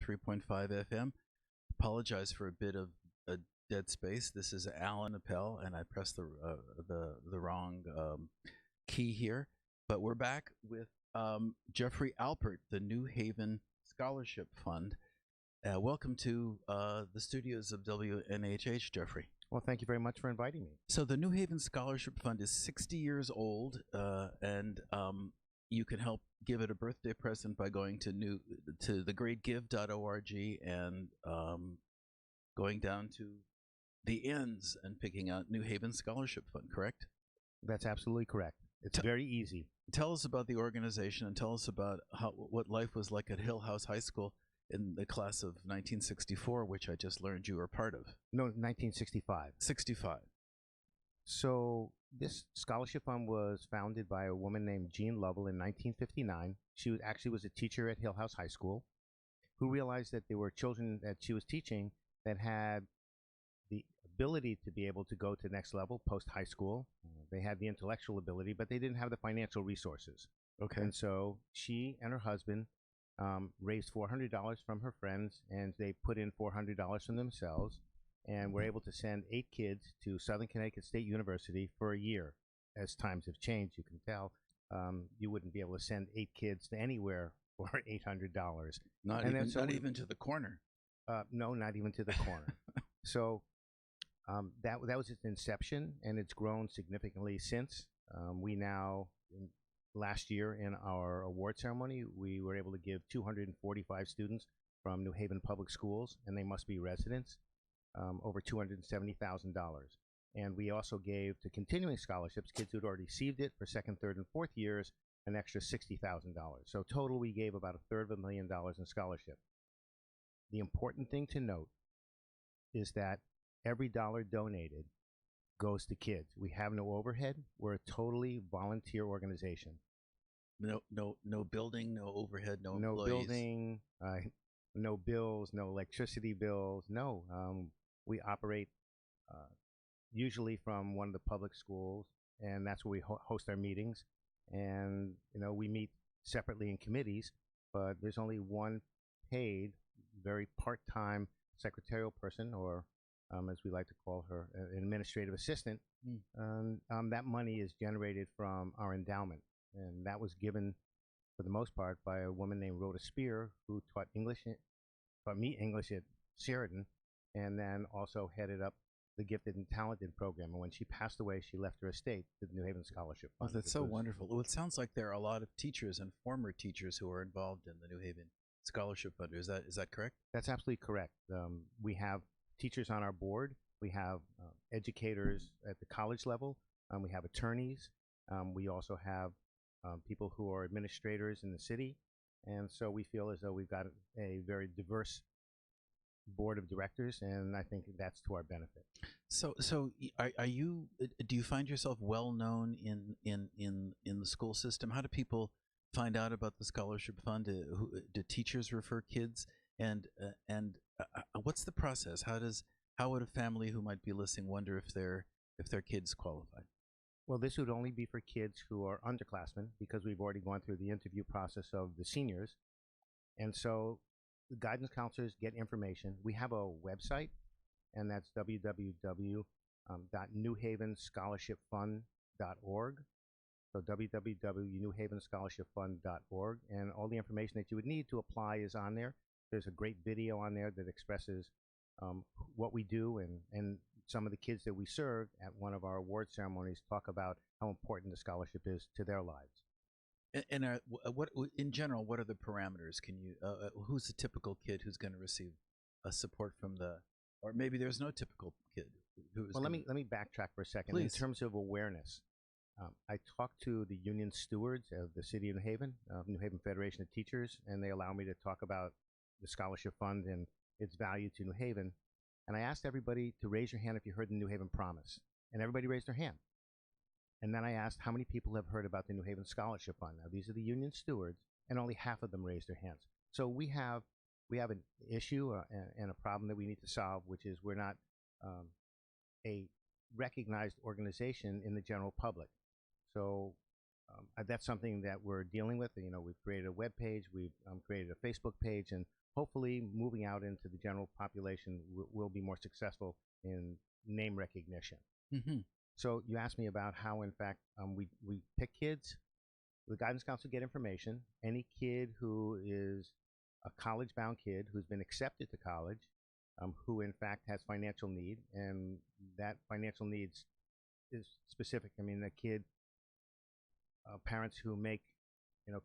93.5 FM. Apologize for a bit of a dead space. This is Alan Appel, and I pressed the wrong key here. But we're back with Jeffrey Alpert, the New Haven Scholarship Fund. Welcome to the studios of WNHH, Jeffrey. Well, thank you very much for inviting me. So the New Haven Scholarship Fund is 60 years old, and you can help give it a birthday present by going to thegreatgive.org and going down to the ends and picking out New Haven Scholarship Fund, correct? That's absolutely correct. It's very easy. Tell us about the organization and tell us about what life was like at Hill House High School in the class of 1964, which I just learned you were part of. No, 1965. 65. So this scholarship fund was founded by a woman named Jean Lovell in 1959. She was a teacher at Hill House High School who realized that there were children that she was teaching that had the ability to be able to go to the next level post high school. They had the intellectual ability, but they didn't have the financial resources. Okay. And so she and her husband raised $400 from her friends, and they put in $400 from themselves, and were able to send 8 kids to Southern Connecticut State University for a year. As times have changed, you can tell, you wouldn't be able to send 8 kids to anywhere for $800. Not even to the corner. No, not even to the corner. So that was its inception, and it's grown significantly since. We now, last year in our award ceremony, we were able to give 245 students from New Haven Public Schools, and they must be residents, over $270,000. And we also gave to continuing scholarships, kids who had already received it for second, third, and fourth years, an extra $60,000. So total, we gave about $250,000 in scholarship. The important thing to note is that every dollar donated goes to kids. We have no overhead. We're a totally volunteer organization. No building, no overhead, no No employees. building, no bills, no electricity bills. No, we operate usually from one of the public schools, and that's where we host our meetings. And we meet separately in committees, but there's only one paid, very part-time secretarial person, or as we like to call her, an administrative assistant. That money is generated from our endowment, and that was given for the most part by a woman named Rhoda Spear, who taught me English at Sheridan, and then also headed up the Gifted and Talented program. And when she passed away, she left her estate to the New Haven Scholarship Fund. Oh, that's so wonderful. Well, it sounds like there are a lot of teachers and former teachers who are involved in the New Haven Scholarship Fund. Is that correct? That's absolutely correct. We have teachers on our board. We have educators at the college level. We have attorneys. We also have people who are administrators in the city. And so we feel as though we've got a very diverse board of directors, and I think that's to our benefit. So are you? Do you find yourself well known in the school system? How do people find out about the scholarship fund? Do teachers refer kids? And what's the process? How would a family who might be listening wonder if their kids qualify? Well, this would only be for kids who are underclassmen, because we've already gone through the interview process of the seniors. And so the guidance counselors get information. We have a website, and that's www.newhavenscholarshipfund.org. So www.newhavenscholarshipfund.org, and all the information that you would need to apply is on there. There's a great video on there that expresses what we do, and some of the kids that we served at one of our award ceremonies talk about how important the scholarship is to their lives. And what in general, what are the parameters? Can you who's the typical kid who's going to receive support from or maybe there's no typical kid who's? Well, let me backtrack for a second. Please. In terms of awareness, I talked to the union stewards of the city of New Haven, New Haven Federation of Teachers, and they allow me to talk about the scholarship fund and its value to New Haven. And I asked everybody to raise your hand if you heard the New Haven Promise, and everybody raised their hand. And then I asked how many people have heard about the New Haven Scholarship Fund. Now, these are the union stewards, and only half of them raised their hands. So we have an issue and a problem that we need to solve, which is we're not a recognized organization in the general public. So that's something that we're dealing with. We've created a web page, we've created a Facebook page, and hopefully moving out into the general population will be more successful in name recognition. Mm-hmm. So you asked me about how, in fact, we pick kids. The guidance counselor get information. Any kid who is a college-bound kid who's been accepted to college, who in fact has financial need, and that financial needs is specific. I mean, a kid, parents who make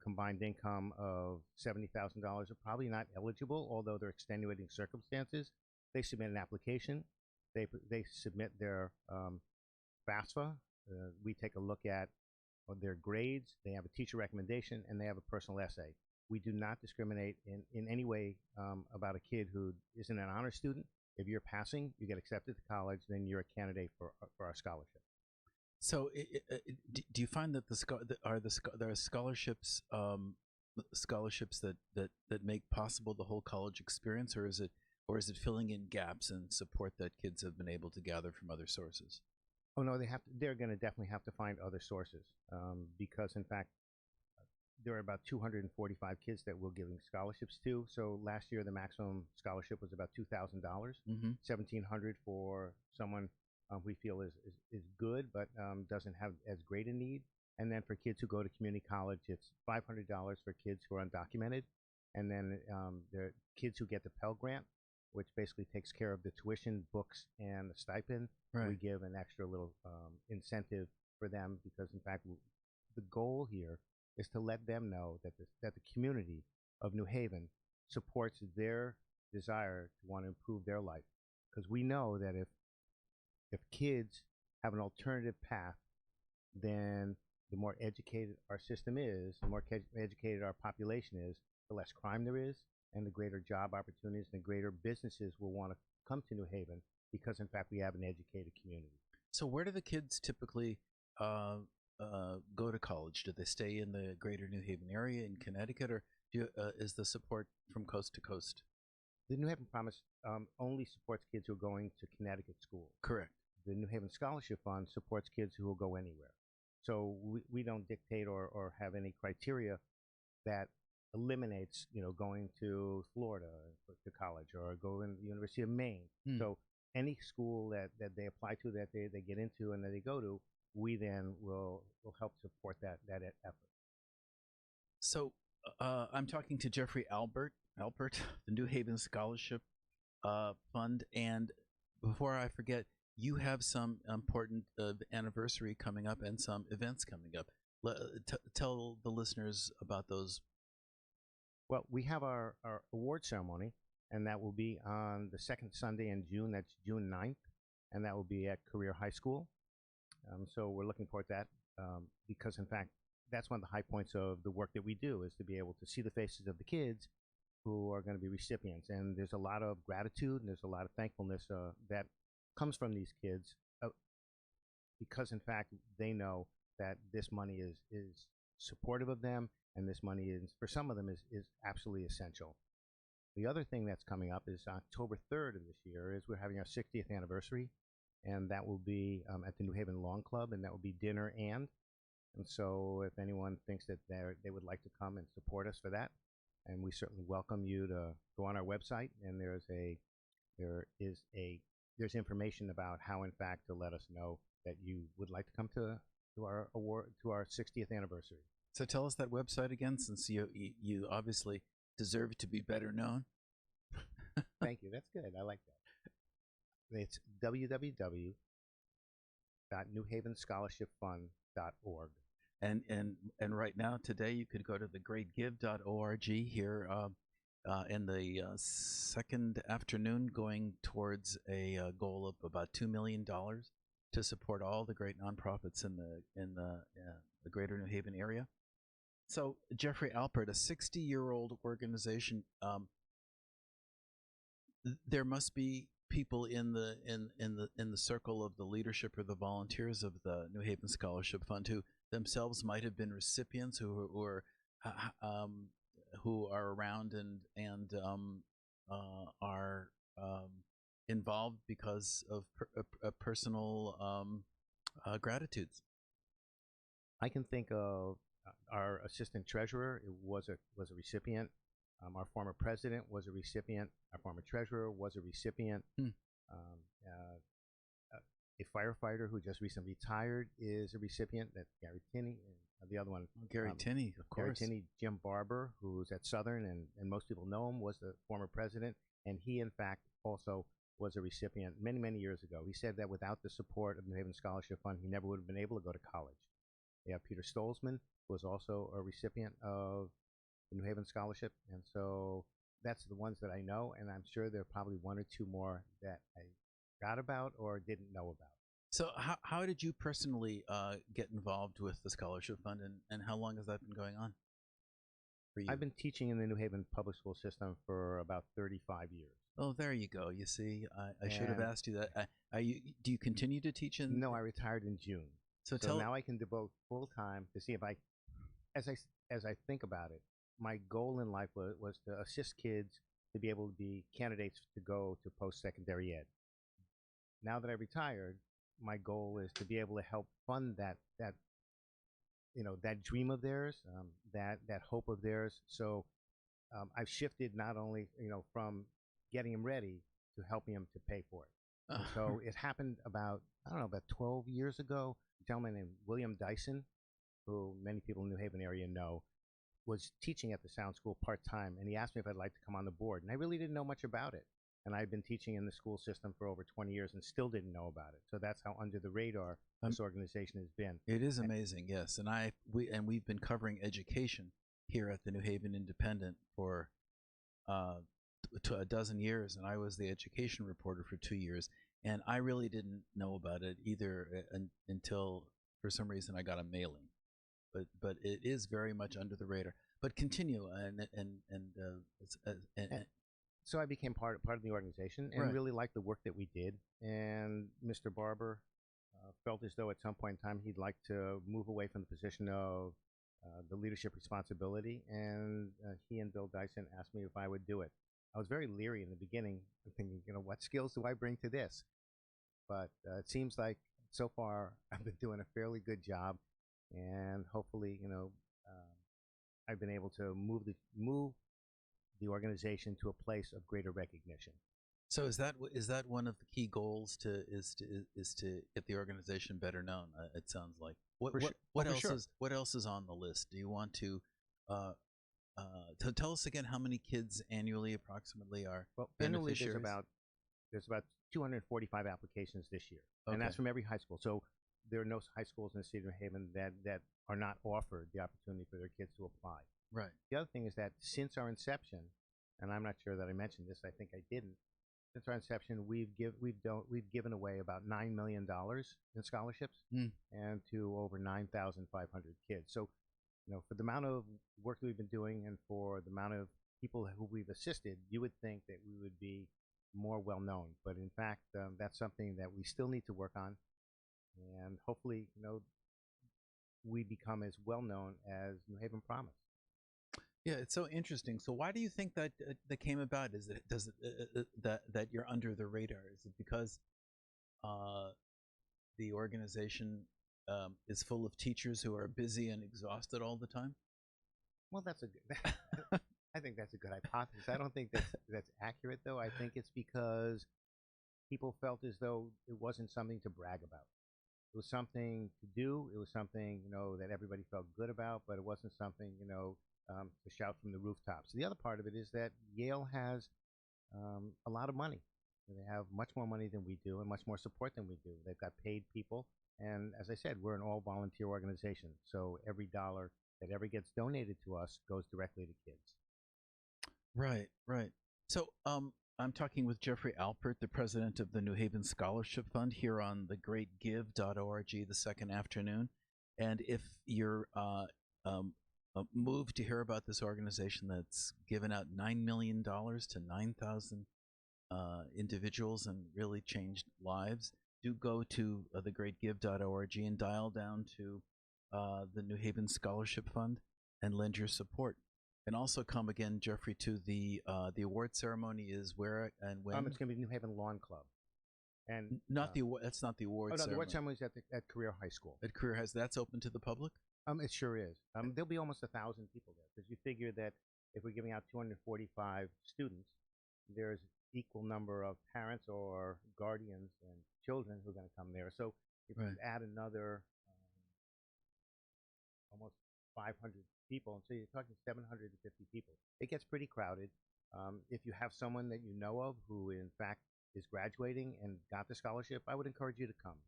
combined income of $70,000 are probably not eligible, although they're extenuating circumstances. They submit an application. They submit their FAFSA. We take a look at their grades. They have a teacher recommendation, and they have a personal essay. We do not discriminate in any way about a kid who isn't an honor student. If you're passing, you get accepted to college, then you're a candidate for our scholarship. So, do you find that there are scholarships that make possible the whole college experience, or is it filling in gaps and support that kids have been able to gather from other sources? Oh no, they're going to definitely have to find other sources because in fact there are about 245 kids that we're giving scholarships to. So last year the maximum scholarship was about $2,000, $1,700 for someone we feel is good but doesn't have as great a need. And then for kids who go to community college, it's $500 for kids who are undocumented. And then there are kids who get the Pell Grant, which basically takes care of the tuition, books, and the stipend. Right. We give an extra little incentive for them because, in fact, the goal here is to let them know that the community of New Haven supports their desire to want to improve their life. Because we know that if kids have an alternative path, then the more educated our system is, the more educated our population is, the less crime there is, and the greater job opportunities and the greater businesses will want to come to New Haven because, in fact, we have an educated community. So where do the kids typically go to college? Do they stay in the greater New Haven area in Connecticut, or is the support from coast to coast? The New Haven Promise only supports kids who are going to Connecticut schools. Correct. The New Haven Scholarship Fund supports kids who will go anywhere. So we don't dictate or have any criteria that eliminates, going to Florida to college or go in the University of Maine. So any school that they apply to, that they get into and that they go to, we then will help support that effort. So I'm talking to Jeffrey Alpert, the New Haven Scholarship Fund. And before I forget, you have some important anniversary coming up and some events coming up. Tell the listeners about those. Well, we have our award ceremony, and that will be on the second Sunday in June. That's June 9th, and that will be at Career High School. So we're looking forward to that because, in fact, that's one of the high points of the work that we do is to be able to see the faces of the kids who are going to be recipients. And there's a lot of gratitude and there's a lot of thankfulness that comes from these kids because, in fact, they know that this money is supportive of them, and this money is, for some of them, is absolutely essential. The other thing that's coming up is October 3rd of this year is we're having our 60th anniversary, and that will be at the New Haven Lawn Club, and that will be dinner and so if anyone thinks that they would like to come and support us for that, and we certainly welcome you to go on our website, and there's information about how, in fact, to let us know that you would like to come to our award, to our 60th anniversary. So tell us that website again, since you obviously deserve to be better known. Thank you. That's good. I like that. It's www.newhavenscholarshipfund.org. And right now, today, you could go to thegreatgive.org here in the second afternoon, going towards a goal of about $2 million to support all the great nonprofits in the greater New Haven area. So, Jeffrey Alpert, a 60-year-old organization, there must be people in the circle of the leadership or the volunteers of the New Haven Scholarship Fund who themselves might have been recipients who are around and are involved because of personal gratitudes. I can think of our assistant treasurer. It was a recipient. Our former president was a recipient. Our former treasurer was a recipient. Hmm. Um, a firefighter who just recently retired is a recipient. That's Gary Tinney. And the other one, Gary Tinney, of Gary course. Tinney, Jim Barber, who's at Southern, and most people know him, was the former president. And he, in fact, also was a recipient many, many years ago. He said that without the support of the New Haven Scholarship Fund, he never would have been able to go to college. We have Peter Stolzman, who was also a recipient of the New Haven Scholarship. And so that's the ones that I know, and I'm sure there are probably one or two more that I forgot about or didn't know about. So how did you personally get involved with the scholarship fund, and how long has that been going on for you? I've been teaching in the New Haven public school system for about 35 years. Oh, there you go. You see, I should have asked you that. Do you continue to teach in? No, I retired in June. So now I can devote full time to see if I, as I think about it, my goal in life was to assist kids to be able to be candidates to go to post-secondary ed. Now that I retired, my goal is to be able to help fund that dream of theirs, that hope of theirs. So I've shifted not only from getting them ready to helping them to pay for it. And so it happened about 12 years ago. A gentleman named William Dyson, who many people in the New Haven area know, was teaching at the Sound School part-time, and he asked me if I'd like to come on the board. And I really didn't know much about it. And I've been teaching in the school system for over 20 years and still didn't know about it. So that's how under the radar this organization has been. It is amazing, yes. And we've been covering education here at the New Haven Independent for a dozen years, and I was the education reporter for 2 years. And I really didn't know about it either until, for some reason, I got a mailing. But it is very much under the radar. But continue, so I became part of the organization and really liked the work that we did. And Mr. Barber felt as though at some point in time he'd like to move away from the position of the leadership responsibility. And he and Bill Dyson asked me if I would do it. I was very leery in the beginning, thinking, what skills do I bring to this? But it seems like so far I've been doing a fairly good job, and hopefully, I've been able to move the organization to a place of greater recognition. So is that one of the key goals to get the organization better known? It sounds like. What else is on the list? Do you want to tell us again how many kids annually approximately are beneficiaries? Annually there's about 245 applications this year, and that's from every high school. So there are no high schools in the city of New Haven that are not offered the opportunity for their kids to apply. Right. The other thing is that since our inception, and I'm not sure that I mentioned this, I think I didn't. Since our inception, we've given away about $9 million in scholarships and to over 9,500 kids. So, for the amount of work that we've been doing and for the amount of people who we've assisted, you would think that we would be more well known. But in fact, that's something that we still need to work on, and hopefully, we become as well known as New Haven Promise. Yeah, it's so interesting. So why do you think that came about? Is it that you're under the radar? Is it because the organization is full of teachers who are busy and exhausted all the time? Well, I think that's a good hypothesis. I don't think that's accurate, though. I think it's because people felt as though it wasn't something to brag about. It was something to do. It was something that everybody felt good about, but it wasn't something to shout from the rooftops. The other part of it is that Yale has a lot of money. They have much more money than we do and much more support than we do. They've got paid people. And as I said, we're an all-volunteer organization. So every dollar that ever gets donated to us goes directly to kids. Right, right. So I'm talking with Jeffrey Alpert, the president of the New Haven Scholarship Fund, here on thegreatgive.org the second afternoon. And if you're moved to hear about this organization that's given out $9 million to 9,000 individuals and really changed lives, do go to thegreatgive.org and dial down to the New Haven Scholarship Fund and lend your support. And also come again, Jeffrey, to the award ceremony is where and when? It's going to be New Haven Lawn Club. And not the award. That's not the award ceremony. The award ceremony is at Career High School. At Career High, that's open to the public. It sure is. There'll be almost 1,000 people there because you figure that if we're giving out 245 students, there's equal number of parents or guardians and children who are going to come there. So if you Right. add another almost 500 people, so you're talking 750 people. It gets pretty crowded. If you have someone that you know of who, in fact, is graduating and got the scholarship, I would encourage you to come.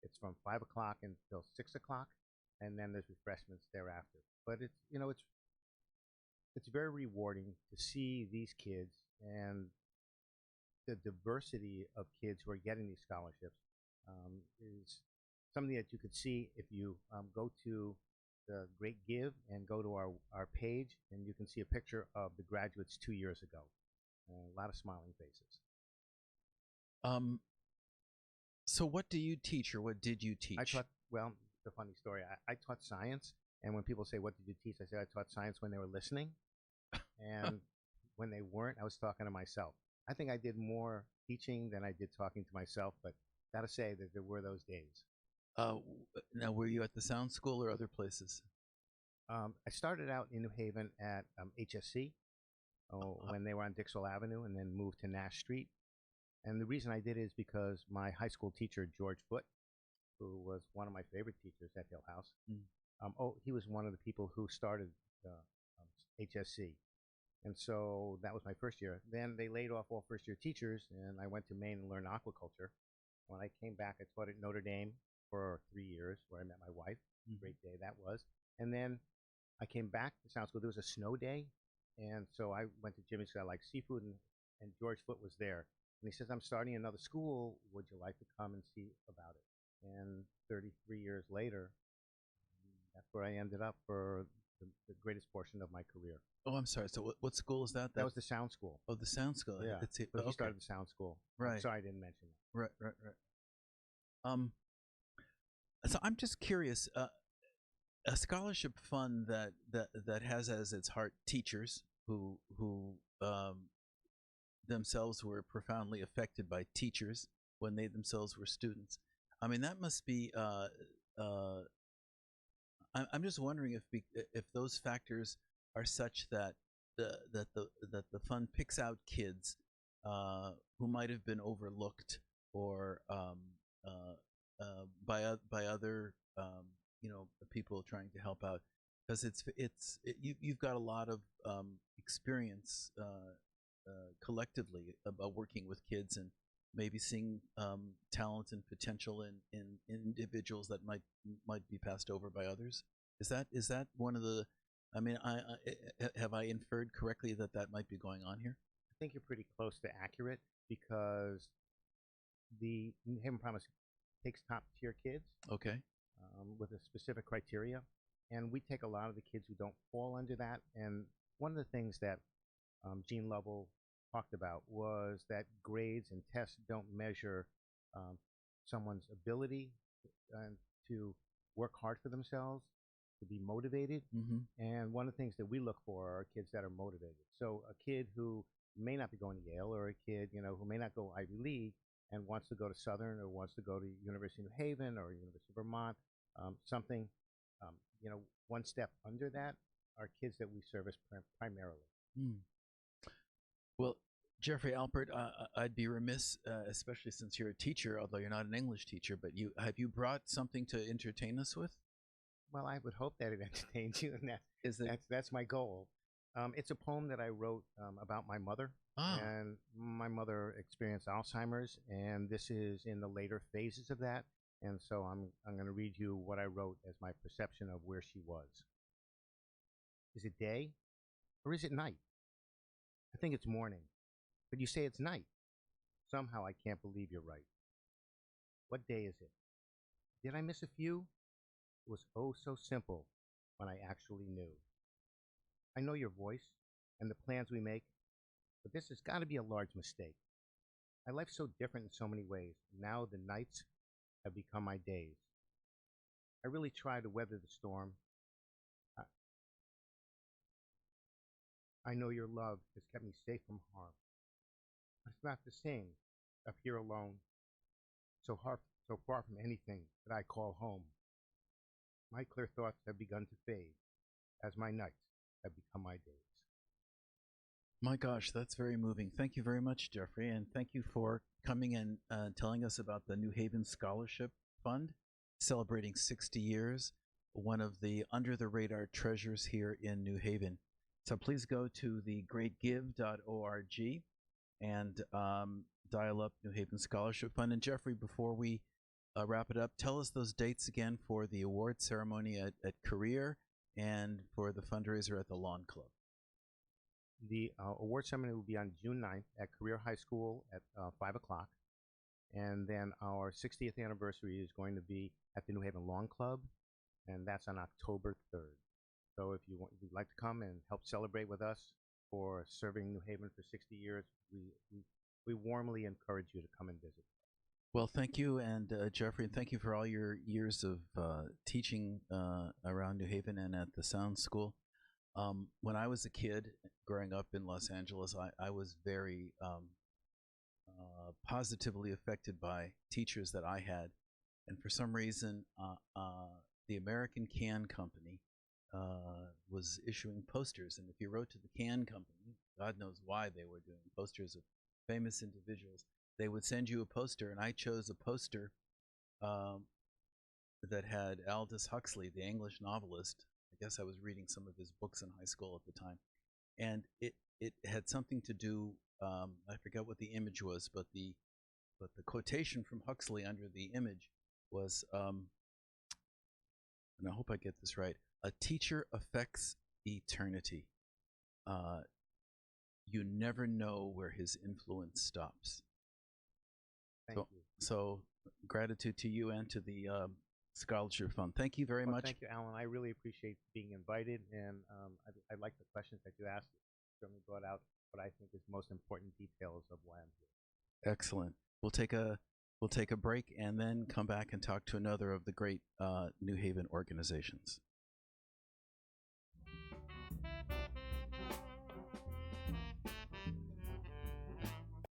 It's from 5 o'clock until 6 o'clock, and then there's refreshments thereafter. But it's very rewarding to see these kids and the diversity of kids who are getting these scholarships is something that you could see if you go to the Great Give and go to our page, and you can see a picture of the graduates 2 years ago. A lot of smiling faces. Um, so what do you teach, or what did you teach? I taught, well, it's a funny story. I taught science, and when people say, what did you teach? I said I taught science when they were listening, and when they weren't, I was talking to myself. I think I did more teaching than I did talking to myself, but gotta say that there were those days. Now, were you at the Sound School or other places? I started out in New Haven at HSC when they were on Dixwell Avenue, and then moved to Nash Street. And the reason I did is because my high school teacher, George Foote, who was one of my favorite teachers at Hill House, he was one of the people who started HSC. And so that was my first year. Then they laid off all first-year teachers, and I went to Maine and learned aquaculture. When I came back, I taught at Notre Dame for 3 years, where I met my wife. Great day that was. And then I came back to Sound School. There was a snow day, and so I went to Jimmy's because I like seafood, and George Foote was there. And he says, I'm starting another school. Would you like to come and see about it? And 33 years later, that's where I ended up for the greatest portion of my career. Oh, I'm sorry. So what school is that? That was the Sound School. Oh, the Sound School. Yeah. It's, So he okay. started the Sound School. Right. I'm sorry I didn't mention that. Right. So I'm just curious. A scholarship fund that has as its heart teachers who themselves were profoundly affected by teachers when they themselves were students. I mean, that must be. I'm just wondering if those factors are such that the fund picks out kids who might have been overlooked or by other people trying to help out, because you've got a lot of experience collectively about working with kids and maybe seeing talent and potential in individuals that might be passed over by others. Is that one of the? I mean, have I inferred correctly that might be going on here? I think you're pretty close to accurate, because the New Haven Promise takes top tier kids. Okay. With a specific criteria, and we take a lot of the kids who don't fall under that. And one of the things that Gene Lovell talked about was that grades and tests don't measure someone's ability to work hard for themselves, to be motivated. And one of the things that we look for are kids that are motivated. So a kid who may not be going to Yale, or a kid who may not go Ivy League and wants to go to Southern, or wants to go to University of New Haven or University of Vermont, something one step under that are kids that we service primarily. Well, Jeffrey Alpert, I'd be remiss, especially since you're a teacher, although you're not an English teacher, but have you brought something to entertain us with? Well, I would hope that it entertains you, and that's my goal. It's a poem that I wrote about my mother. And my mother experienced Alzheimer's, and this is in the later phases of that. And so I'm going to read you what I wrote as my perception of where she was. Is it day, or is it night? I think it's morning, but you say it's night. Somehow I can't believe you're right. What day is it? Did I miss a few? It was oh so simple when I actually knew. I know your voice and the plans we make, but this has got to be a large mistake. My life's so different in so many ways. Now the nights have become my days. I really try to weather the storm. I know your love has kept me safe from harm. But it's not the same up here alone, so far from anything that I call home. My clear thoughts have begun to fade as my nights have become my days. My gosh, that's very moving. Thank you very much, Jeffrey, and thank you for coming and telling us about the New Haven Scholarship Fund, celebrating 60 years, one of the under the radar treasures here in New Haven. So please go to thegreatgive.org and dial up New Haven Scholarship Fund. And Jeffrey, before we wrap it up, tell us those dates again for the award ceremony at Career and for the fundraiser at the Lawn Club. The award ceremony will be on June 9th at Career High School at 5 o'clock. And then our 60th anniversary is going to be at the New Haven Lawn Club, and that's on October 3rd. So if you'd like to come and help celebrate with us for serving New Haven for 60 years, we warmly encourage you to come and visit. Well, thank you, and Jeffrey, and thank you for all your years of teaching around New Haven and at the Sound School. When I was a kid growing up in Los Angeles, I was very positively affected by teachers that I had. And for some reason, the American Can Company was issuing posters. And if you wrote to the Can Company, God knows why they were doing posters of famous individuals, they would send you a poster. And I chose a poster that had Aldous Huxley, the English novelist. I guess I was reading some of his books in high school at the time. And it had something to do, I forget what the image was, but the quotation from Huxley under the image was, and I hope I get this right, a teacher affects eternity. You never know where his influence stops. Thank you. So gratitude to you and to the Scholarship Fund. Thank you very much. Thank you, Alan. I really appreciate being invited, and I like the questions that you asked. Certainly brought out what I think is most important details of why I'm here. Excellent. We'll take a break and then come back and talk to another of the great New Haven organizations.